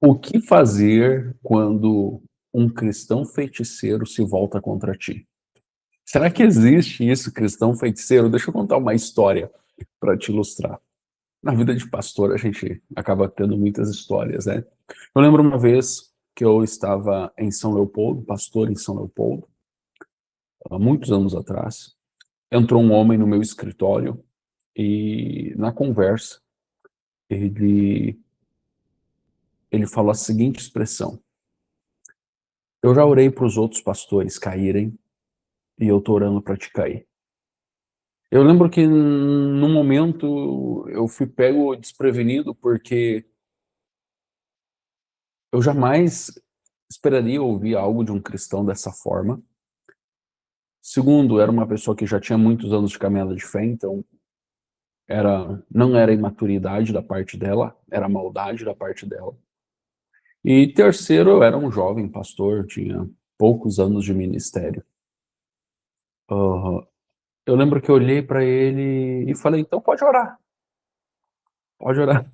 O que fazer quando um cristão feiticeiro se volta contra ti? Será que existe isso, cristão feiticeiro? Deixa eu contar uma história para te ilustrar. Na vida de pastor, a gente acaba tendo muitas histórias, né? Eu lembro uma vez que eu estava em São Leopoldo, pastor em São Leopoldo, há muitos anos atrás. Entrou um homem no meu escritório e, na conversa, ele, ele falou a seguinte expressão: eu já orei para os outros pastores caírem e eu tô orando para te cair. Eu lembro que num momento eu fui pego desprevenido, porque eu jamais esperaria ouvir algo de um cristão dessa forma. Segundo, era uma pessoa que já tinha muitos anos de caminhada de fé, então não era imaturidade da parte dela, era maldade da parte dela. E terceiro, eu era um jovem pastor, tinha poucos anos de ministério. Eu lembro que eu olhei para ele e falei: então pode orar, pode orar.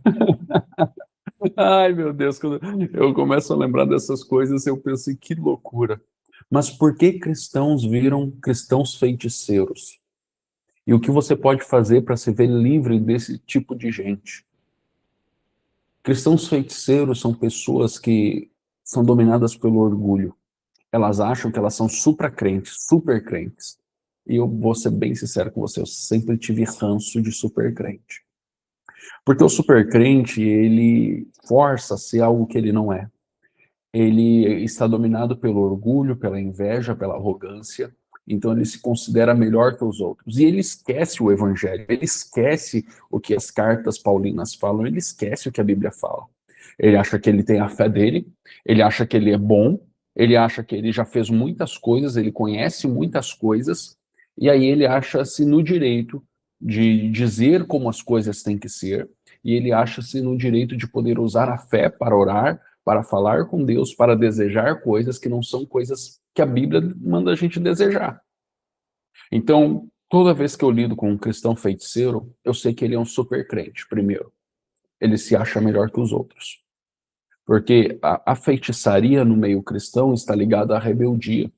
Ai, meu Deus, quando eu começo a lembrar dessas coisas, eu penso assim: que loucura. Mas por que cristãos viram cristãos feiticeiros? E o que você pode fazer para se ver livre desse tipo de gente? Cristãos feiticeiros são pessoas que são dominadas pelo orgulho. Elas acham que elas são supracrentes, super crentes. E eu vou ser bem sincero com você, eu sempre tive ranço de super crente. Porque o super crente, ele força a ser algo que ele não é. Ele está dominado pelo orgulho, pela inveja, pela arrogância, então ele se considera melhor que os outros. E ele esquece o evangelho, ele esquece o que as cartas paulinas falam, ele esquece o que a Bíblia fala. Ele acha que ele tem a fé dele, ele acha que ele é bom, ele acha que ele já fez muitas coisas, ele conhece muitas coisas, e aí ele acha-se no direito de dizer como as coisas têm que ser, e ele acha-se no direito de poder usar a fé para orar, para falar com Deus, para desejar coisas que não são coisas que a Bíblia manda a gente desejar. Então, toda vez que eu lido com um cristão feiticeiro, eu sei que ele é um super crente, primeiro. Ele se acha melhor que os outros. Porque a feitiçaria no meio cristão está ligada à rebeldia,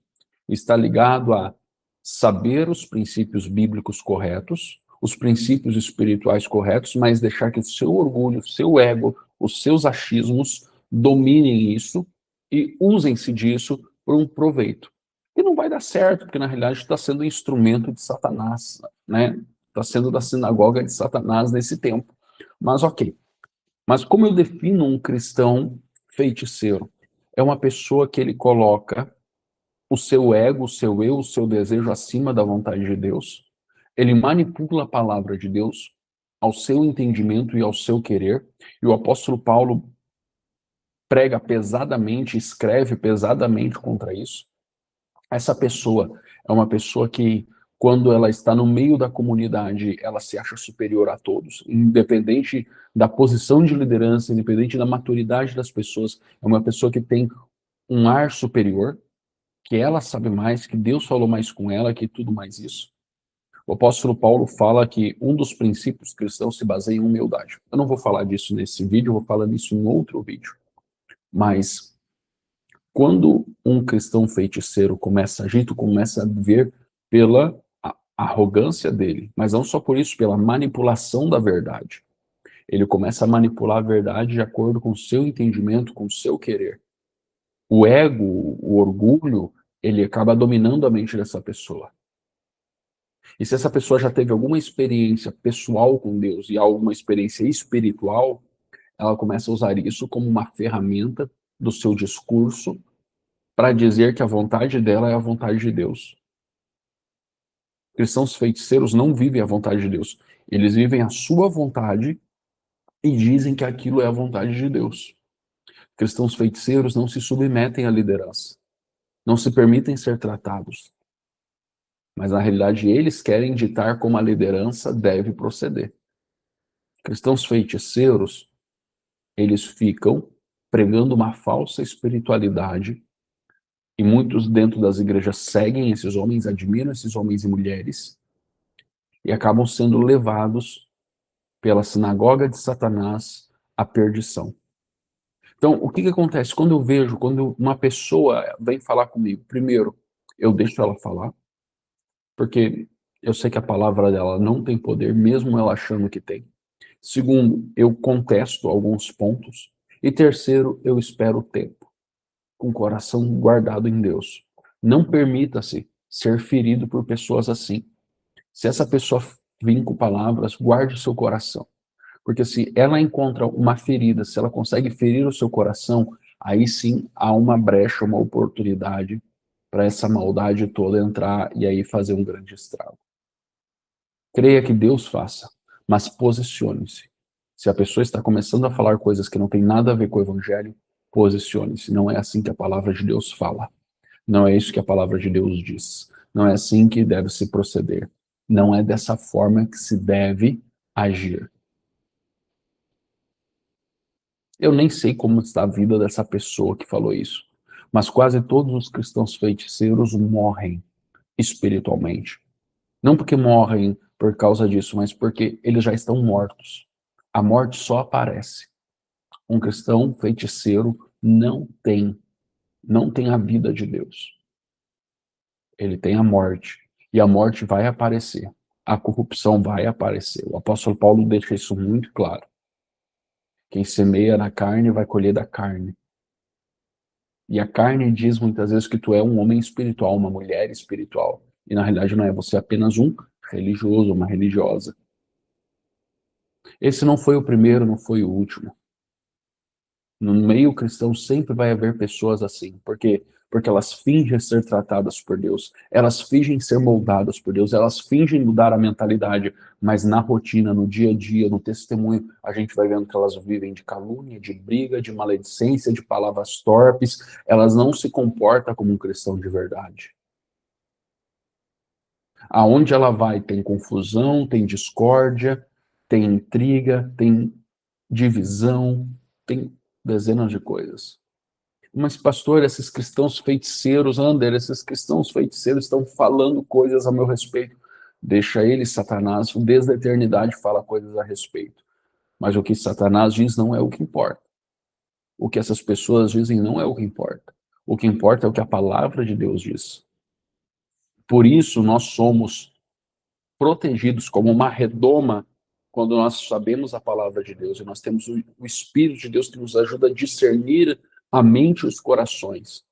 está ligado a saber os princípios bíblicos corretos, os princípios espirituais corretos, mas deixar que o seu orgulho, o seu ego, os seus achismos dominem isso e usem-se disso por um proveito. E não vai dar certo, porque na realidade está sendo um instrumento de Satanás, né? Está sendo da sinagoga de Satanás nesse tempo. Mas ok. Mas como eu defino um cristão feiticeiro? É uma pessoa que ele coloca o seu ego, o seu eu, o seu desejo acima da vontade de Deus. Ele manipula a palavra de Deus ao seu entendimento e ao seu querer. E o apóstolo Paulo prega pesadamente, escreve pesadamente contra isso. Essa pessoa é uma pessoa que, quando ela está no meio da comunidade, ela se acha superior a todos, independente da posição de liderança, independente da maturidade das pessoas. É uma pessoa que tem um ar superior, que ela sabe mais, que Deus falou mais com ela, que tudo mais isso. O apóstolo Paulo fala que um dos princípios cristãos se baseia em humildade. Eu não vou falar disso nesse vídeo, eu vou falar disso em outro vídeo. Mas quando um cristão feiticeiro começa a agir, tu começa a ver pela arrogância dele, mas não só por isso, pela manipulação da verdade. Ele começa a manipular a verdade de acordo com o seu entendimento, com o seu querer. O ego, o orgulho, ele acaba dominando a mente dessa pessoa. E se essa pessoa já teve alguma experiência pessoal com Deus e alguma experiência espiritual, ela começa a usar isso como uma ferramenta do seu discurso para dizer que a vontade dela é a vontade de Deus. Cristãos feiticeiros não vivem a vontade de Deus. Eles vivem a sua vontade e dizem que aquilo é a vontade de Deus. Cristãos feiticeiros não se submetem à liderança, não se permitem ser tratados, mas na realidade eles querem ditar como a liderança deve proceder. Cristãos feiticeiros, eles ficam pregando uma falsa espiritualidade e muitos dentro das igrejas seguem esses homens, admiram esses homens e mulheres e acabam sendo levados pela sinagoga de Satanás à perdição. Então, o que que acontece? Quando uma pessoa vem falar comigo, primeiro, eu deixo ela falar, porque eu sei que a palavra dela não tem poder, mesmo ela achando que tem. Segundo, eu contesto alguns pontos. E terceiro, eu espero o tempo, com o coração guardado em Deus. Não permita-se ser ferido por pessoas assim. Se essa pessoa vir com palavras, guarde o seu coração. Porque se ela encontra uma ferida, se ela consegue ferir o seu coração, aí sim há uma brecha, uma oportunidade para essa maldade toda entrar e aí fazer um grande estrago. Creia que Deus faça, mas posicione-se. Se a pessoa está começando a falar coisas que não têm nada a ver com o evangelho, posicione-se. Não é assim que a palavra de Deus fala. Não é isso que a palavra de Deus diz. Não é assim que deve se proceder. Não é dessa forma que se deve agir. Eu nem sei como está a vida dessa pessoa que falou isso, mas quase todos os cristãos feiticeiros morrem espiritualmente. Não porque morrem por causa disso, mas porque eles já estão mortos. A morte só aparece. Um cristão feiticeiro não tem a vida de Deus. Ele tem a morte, e a morte vai aparecer. A corrupção vai aparecer. O apóstolo Paulo deixa isso muito claro. Quem semeia na carne vai colher da carne. E a carne diz muitas vezes que tu é um homem espiritual, uma mulher espiritual. E na realidade não é, você é apenas um religioso, uma religiosa. Esse não foi o primeiro, não foi o último. No meio cristão sempre vai haver pessoas assim. Por quê? Porque elas fingem ser tratadas por Deus, elas fingem ser moldadas por Deus, elas fingem mudar a mentalidade, mas na rotina, no dia a dia, no testemunho, a gente vai vendo que elas vivem de calúnia, de briga, de maledicência, de palavras torpes, elas não se comportam como um cristão de verdade. Aonde ela vai, tem confusão, tem discórdia, tem intriga, tem divisão, tem dezenas de coisas. Mas, pastor, esses cristãos feiticeiros, Ander, esses cristãos feiticeiros estão falando coisas a meu respeito. Deixa eles, Satanás, desde a eternidade fala coisas a respeito. Mas o que Satanás diz não é o que importa. O que essas pessoas dizem não é o que importa. O que importa é o que a palavra de Deus diz. Por isso, nós somos protegidos como uma redoma quando nós sabemos a palavra de Deus e nós temos o Espírito de Deus que nos ajuda a discernir a mente e os corações,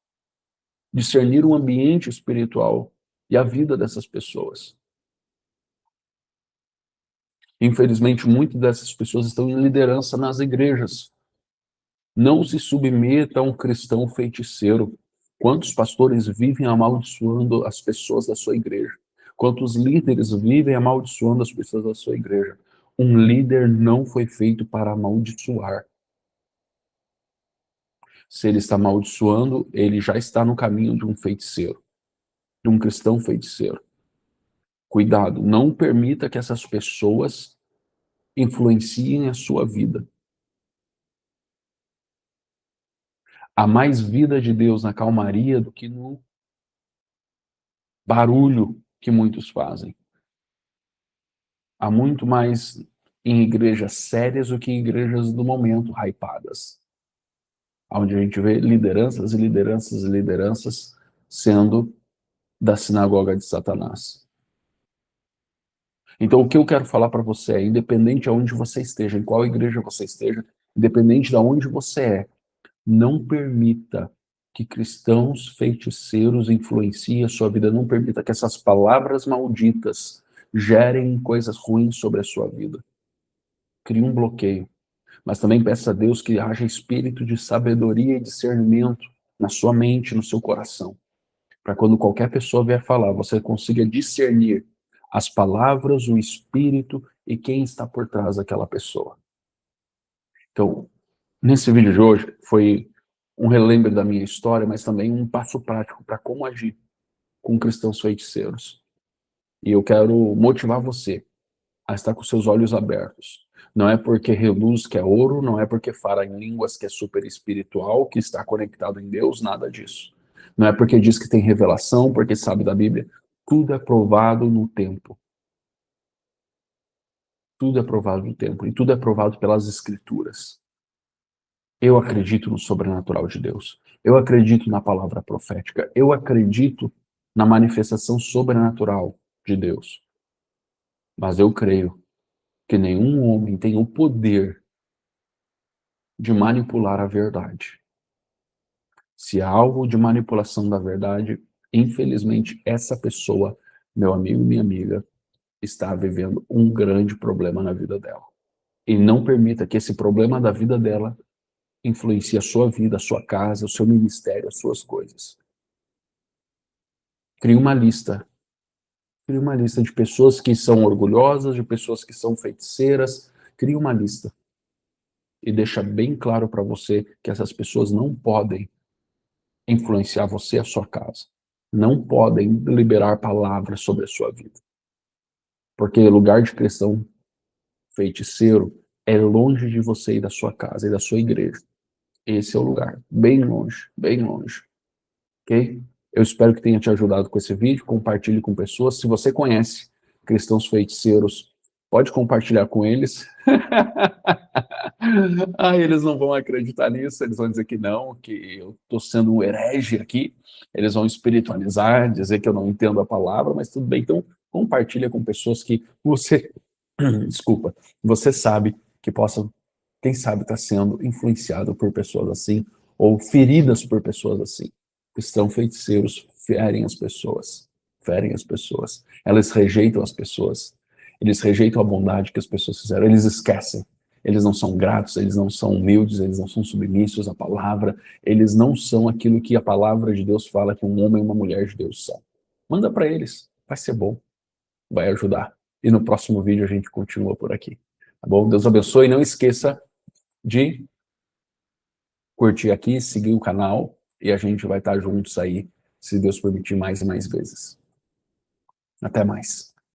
discernir o ambiente espiritual e a vida dessas pessoas. Infelizmente, muitas dessas pessoas estão em liderança nas igrejas. Não se submeta a um cristão feiticeiro. Quantos pastores vivem amaldiçoando as pessoas da sua igreja? Quantos líderes vivem amaldiçoando as pessoas da sua igreja? Um líder não foi feito para amaldiçoar. Se ele está amaldiçoando, ele já está no caminho de um feiticeiro, de um cristão feiticeiro. Cuidado, não permita que essas pessoas influenciem a sua vida. Há mais vida de Deus na calmaria do que no barulho que muitos fazem. Há muito mais em igrejas sérias do que em igrejas do momento, hypadas. Onde a gente vê lideranças e lideranças e lideranças sendo da sinagoga de Satanás. Então, o que eu quero falar para você é, independente de onde você esteja, em qual igreja você esteja, independente de onde você é, não permita que cristãos feiticeiros influenciem a sua vida. Não permita que essas palavras malditas gerem coisas ruins sobre a sua vida. Crie um bloqueio. Mas também peça a Deus que haja espírito de sabedoria e discernimento na sua mente, no seu coração. Para quando qualquer pessoa vier falar, você consiga discernir as palavras, o espírito e quem está por trás daquela pessoa. Então, nesse vídeo de hoje, foi um relembro da minha história, mas também um passo prático para como agir com cristãos feiticeiros. E eu quero motivar você a estar com seus olhos abertos. Não é porque reluz que é ouro, não é porque fala em línguas que é super espiritual, que está conectado em Deus, nada disso. Não é porque diz que tem revelação, porque sabe da Bíblia. Tudo é provado no tempo. Tudo é provado no tempo. E tudo é provado pelas Escrituras. Eu acredito no sobrenatural de Deus. Eu acredito na palavra profética. Eu acredito na manifestação sobrenatural de Deus. Mas eu creio que nenhum homem tem o poder de manipular a verdade. Se há algo de manipulação da verdade, infelizmente essa pessoa, meu amigo e minha amiga, está vivendo um grande problema na vida dela. E não permita que esse problema da vida dela influencie a sua vida, a sua casa, o seu ministério, as suas coisas. Crie uma lista. Crie uma lista de pessoas que são orgulhosas, de pessoas que são feiticeiras. Crie uma lista. E deixa bem claro para você que essas pessoas não podem influenciar você e a sua casa. Não podem liberar palavras sobre a sua vida. Porque lugar de cristão feiticeiro é longe de você e da sua casa e da sua igreja. Esse é o lugar, bem longe, bem longe. Ok? Eu espero que tenha te ajudado com esse vídeo. Compartilhe com pessoas. Se você conhece cristãos feiticeiros, pode compartilhar com eles. Eles não vão acreditar nisso, eles vão dizer que não, que eu estou sendo um herege aqui. Eles vão espiritualizar, dizer que eu não entendo a palavra, mas tudo bem. Então, compartilha com pessoas que você, desculpa, você sabe que possam, quem sabe, estar sendo influenciado por pessoas assim, ou feridas por pessoas assim. Cristãos feiticeiros ferem as pessoas, ferem as pessoas. Elas rejeitam as pessoas. Eles rejeitam a bondade que as pessoas fizeram. Eles esquecem. Eles não são gratos, eles não são humildes, eles não são submissos à palavra. Eles não são aquilo que a palavra de Deus fala que um homem e uma mulher de Deus são. Manda para eles. Vai ser bom. Vai ajudar. E no próximo vídeo a gente continua por aqui. Tá bom? Deus abençoe. E não esqueça de curtir aqui, seguir o canal, e a gente vai estar juntos aí, se Deus permitir, mais e mais vezes. Até mais.